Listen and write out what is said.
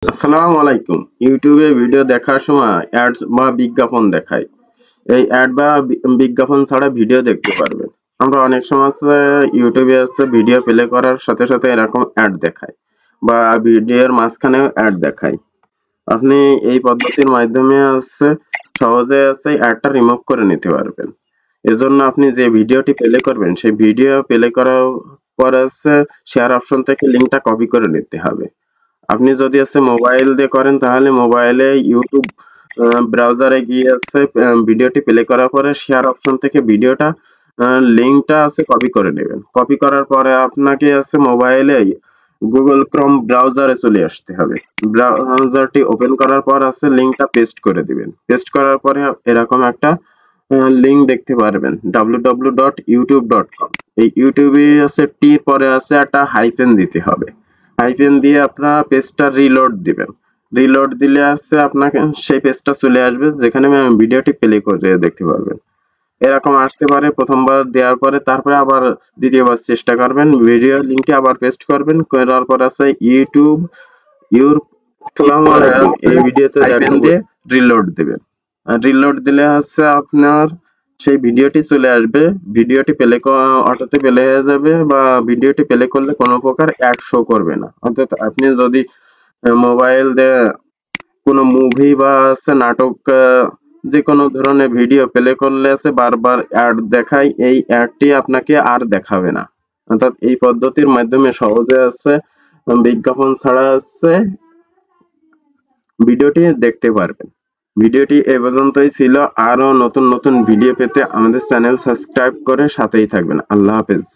আসসালামু আলাইকুম। ইউটিউবে ভিডিও দেখার সময় অ্যাডস বা বিজ্ঞাপন দেখায়। এই অ্যাড বা বিজ্ঞাপন ছাড়া ভিডিও দেখতে পারবেন। আমরা অনেক সময় আছে ইউটিউবে আছে ভিডিও প্লে করার সাথে সাথে এরকম অ্যাড দেখায় বা ভিডিওর মাঝখানেও অ্যাড দেখায়। আপনি এই পদ্ধতির মাধ্যমে আছে সহজে আছে অ্যাডটা রিমুভ করে নিতে পারবেন। এজন্য আপনি যে ভিডিওটি প্লে করবেন সেই ভিডিও প্লে করার পর আছে শেয়ার অপশন থেকে লিংকটা কপি করে নিতে হবে। আপনি যদি আছে মোবাইল দিয়ে করেন তাহলে মোবাইলে ইউটিউব ব্রাউজারে গিয়ে আছে ভিডিওটি প্লে করার পরে শেয়ার অপশন থেকে ভিডিওটা লিংকটা আছে কপি করে নেবেন। কপি করার পরে আপনাকে আছে মোবাইলে গুগল ক্রোম ব্রাউজারে চলে আসতে হবে। ব্রাউজারটি ওপেন করার পর আছে লিংকটা পেস্ট করে দিবেন। পেস্ট করার পরে এরকম একটা লিংক দেখতে পারবেন www.youtube.com। এই ইউটিউবে আছে টির পরে আছে একটা হাইফেন দিতে হবে। হাইফেন দিয়ে আপনারা পেজটা রিলোড দিবেন। রিলোড দিলে আছে আপনাকে সেই পেজটা চলে আসবে যেখানে ভিডিওটি প্লে করে দেখতে পারবেন। এরকম আসতে পারে প্রথমবার দেওয়ার পরে তারপরে আবার দ্বিতীয়বার চেষ্টা করবেন। ভিডিও লিংকটি আবার পেস্ট করবেন। করার পর আছে ইউটিউব ইউর এই ভিডিওতে হাইফেন দিয়ে রিলোড দিবেন। রিলোড দিলে হচ্ছে আপনার সেই ভিডিওটি চলে আসবে। ভিডিওটি প্লে অটোতে প্লে হয়ে যাবে বা ভিডিওটি প্লে করলে কোনো প্রকার অ্যাড শো করবে না। অর্থাৎ আপনি যদি মোবাইল দিয়ে কোনো মুভি বা আছে নাটক যে কোনো ধরনের ভিডিও প্লে করলে আছে বারবার অ্যাড দেখায়, এই অ্যাডটি আপনাকে আর দেখাবে না। অর্থাৎ এই পদ্ধতির মাধ্যমে সহজে আছে বিজ্ঞাপন ছাড়া আছে ভিডিওটি দেখতে পারবেন। ভিডিওটি এ পর্যন্তই ছিল। আরো নতুন নতুন ভিডিও পেতে আমাদের চ্যানেল সাবস্ক্রাইব করে সাথেই থাকবেন। আল্লাহ হাফেজ।